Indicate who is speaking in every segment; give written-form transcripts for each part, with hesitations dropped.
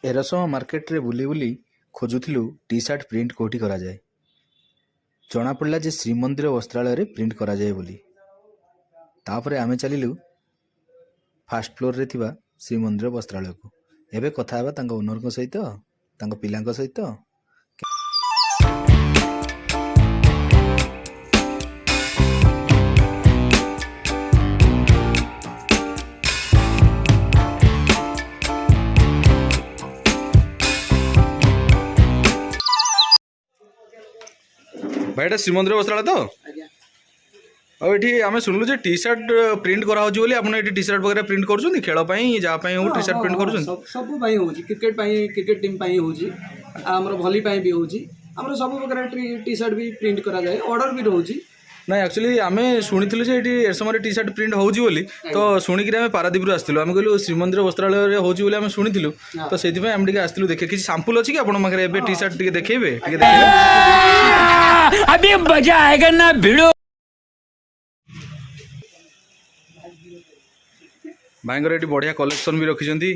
Speaker 1: एरसम market रे बुली बुली खोजुथिलु T shirt print कोठी करा जाए। जना पड़ला जे श्रीमंदिर वस्त्रालय रे प्रिंट करा जाए बोली। तापरे आमे चलिलु फास्ट फ्लोर रे थिबा श्रीमंदिर वस्त्रालय को। एबे कथा हेबा तांको ओनर को सहित तांको पिलांको सहित। भाई एटा श्रीमंदिर वस्त्रालय तो और ये आम शुणुलु जे टी शर्ट प्रिंट करा होची बोली आपन एटी टी शर्ट वगैरह प्रिंट करछुनी खेल पई जा पई हो टी शर्ट प्रिंट करछुनी
Speaker 2: सब पई होची क्रिकेट टीम पई होची हमर भली पई भी होची हमर सब वगैरह टी शर्ट भी प्रिंट करा जाए ऑर्डर भी रहउची।
Speaker 1: ना एक्चुअली आम शुणिथिलु जे एटी एरसमरे टी शर्ट प्रिंट होची बोली तो शुणिक आम पारादीप रु आस्तिलु आम कहलु श्रीमंदिर वस्त्रालय रे होची बोली आम शुणिथिलु तो सेति पई आम टिके आस्तिलु देखे किछि सैंपल अछि कि आपन माखरे एबे टी शर्ट टिके देखेबे टिके देखेबे
Speaker 3: अभी मजा आएगा ना भिड़ो।
Speaker 1: भाईंगर ये बढ़िया कलेक्शन भी रखी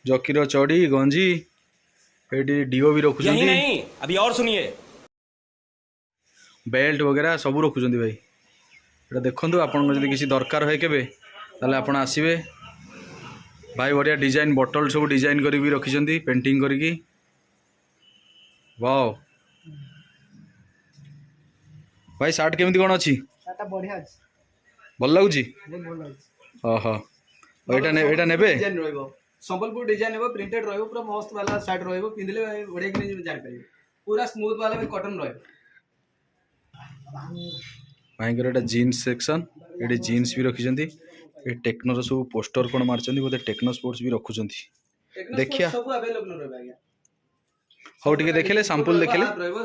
Speaker 1: जकीर चढ़ी गंजी ये डीओ भी रखुं
Speaker 3: नहीं अभी और सुनिए
Speaker 1: बेल्ट वगैरह सब रखुं भाई ये देखो आपन जब किसी दरकार है केबे ताले आपन आसीबे भाई बढ़िया डिजाइन बटल सब डिजाइन करी भी रखी पेंटिंग करी वाओ भाई सार्ट केमती कौन अच्छी
Speaker 2: बढ़िया
Speaker 1: भल लगुच ओहो एटा नेबे
Speaker 2: डिजाइन रहइबो संबलपुर डिजाइन हेबो प्रिंटेड रहइबो पूरा मस्त वाला शर्ट रहइबो पिंदले बढ़िया कि नहीं जान परिबो पूरा स्मूथ वाला भी कॉटन रहइबो।
Speaker 1: भाईंकर एटा जीन्स सेक्शन ये जीन्स भी रखिछंती ये टेक्नोर सब पोस्टर कोन मारछंती बोले टेक्नो स्पोर्ट्स भी रखुछंती देखिया
Speaker 2: सब अवेलेबल रहइबो आज्ञा
Speaker 1: हो टिके देखले सैंपल देखले
Speaker 2: रहइबो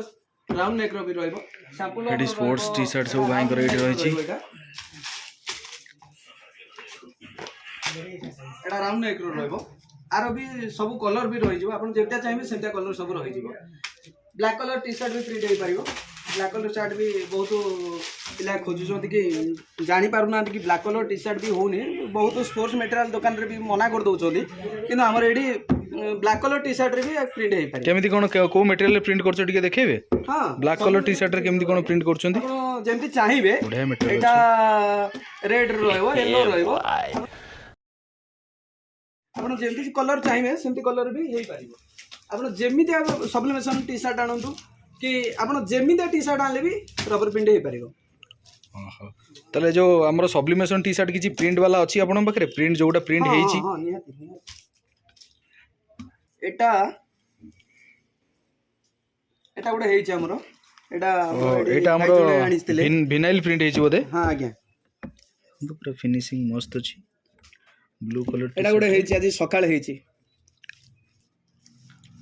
Speaker 2: राउंड नेक रो भी रहइबो सैंपल
Speaker 1: ये स्पोर्ट्स टी शर्ट सब भाईंकर एटी रहिछि
Speaker 2: एटा राउंड नेक रो रहइबो आरो भी सब कलर भी रहि जिवो आपन जेटा चाहिबे सेटा कलर सब रहि जिवो। ब्लैक कलर टी शर्ट भी प्रिंट होई परिबो ब्लैक कलर शर्ट भी बहुत पिला खोजुछंती कि जानि पारुना कि ब्लैक कलर टी शर्ट भी होनी बहुत स्पोर्ट्स मटेरियल दुकान रे भी मना कर दउछंती किंतु हमर एडी ब्लैक कलर टी शर्ट रे भी प्रिंट होई पारे
Speaker 1: केमिति कोन को मटेरियल प्रिंट करछो टिके देखेबे।
Speaker 2: हां
Speaker 1: ब्लैक कलर टी शर्ट रे केमिति कोन प्रिंट करछंती
Speaker 2: आपण जेमति चाहिबे
Speaker 1: बढ़िया मटेरियल
Speaker 2: एटा रेड रहइबो येलो रहइबो आपण जेमति कलर चाहिए सेमति कलर भी हेई पारिबो आपण जेमिति सब्लिमेशन टी शर्ट आनंतु कि आपण जेमिति टी शर्ट आनले भी रबर प्रिंट हेई पारिबो।
Speaker 1: ओहो तले जो हमरो सब्लिमेशन टी शर्ट किछि प्रिंट वाला अछि आपण बखरे प्रिंट जोटा प्रिंट हेइछि
Speaker 2: हां निहाती एटा एटा गोटे हेइछि हमरो
Speaker 1: एटा हमरो विनाइल प्रिंट हेइछि बोधे।
Speaker 2: हां आज्ञा
Speaker 1: पूरा फिनिशिंग मस्त अछि ब्लू कलर
Speaker 2: एटा गोटे हेइछि आज सकाळ हेइछि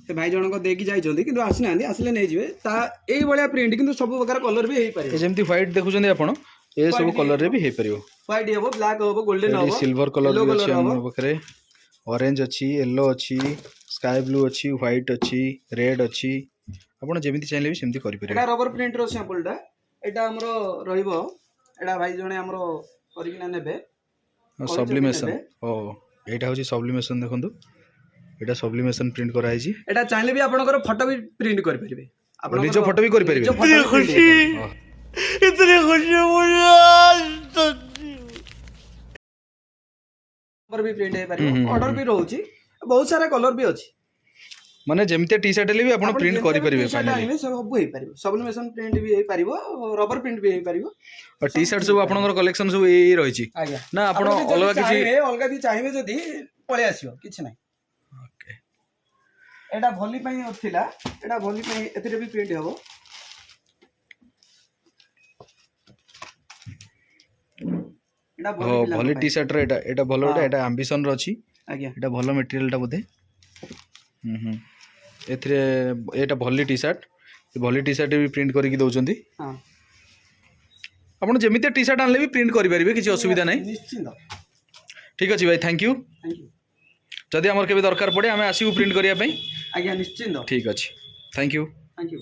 Speaker 2: से भाई जनक देकी जाइछंती किंतु आसी नांदी आसले नै जिवे ता एई बळिया प्रिंट किंतु सब प्रकार कलर भी हेई पारे
Speaker 1: जेमती व्हाइट देखुछंती आपण ए सब कलर रे भी हेई परियो
Speaker 2: व्हाइट हेबो ब्लैक हेबो गोल्डन हेबो
Speaker 1: सिल्वर कलर भी अछि हमर बखरे ऑरेंज अछि येलो अछि स्काई ब्लू अछि व्हाइट अछि रेड अछि आपण जेमती चाहिले भी सेमती करि परियो।
Speaker 2: एटा रबर प्रिंट रो सैंपलटा एटा हमरो रहिबो एटा भाई जणे हमरो करिकिना नेबे
Speaker 1: सब्लिमेशन ओ एटा होची सब्लिमेशन देखंतु एटा सब्लिमेशन प्रिंट करा आइछि
Speaker 2: एटा चाहिले भी आपनकर फोटो भी प्रिंट कर परिबे
Speaker 1: आपण निज फोटो भी कर परिबे
Speaker 3: इतनी खुशी
Speaker 2: पर भी प्रिंट हे परिबो ऑर्डर भी रहउची बहुत सारा कलर भी अछि
Speaker 1: माने जेमते टी शर्ट ले भी आपण प्रिंट करि परिबे फाइनली
Speaker 2: सब हेई परिबो सब्लिमेशन प्रिंट भी हेई परिबो रबर प्रिंट भी हेई परिबो
Speaker 1: और टी शर्ट सब आपनकर कलेक्शन सब एई रहिछि ना आपण अलगा
Speaker 2: भी चाहिबे जदी पळे आसियो किछ नै
Speaker 1: ओके
Speaker 2: एटा भली पई थिला एटा भली पई एतरे भी प्रिंट हेबो एटा
Speaker 1: भली टी शर्ट रे एटा भलो एटा एम्बिशन रो अछि
Speaker 2: आज्ञा एटा
Speaker 1: भलो मटेरियल टा बोधे एथरे एटा भली टी शर्ट भी प्रिंट करके दउचंती
Speaker 2: हां
Speaker 1: आपण जेमिते टी शर्ट आनले भी प्रिंट करि परिबे किछि असुविधा नै
Speaker 2: निश्चित
Speaker 1: ठीक अछि भाई थैंक यू जदि हमर केबे दरकार पड़े आमे आसीबु प्रिंट करिया पई
Speaker 2: आज्ञा निश्चित
Speaker 1: ठीक अछि थैंक यू
Speaker 2: थैंक यू।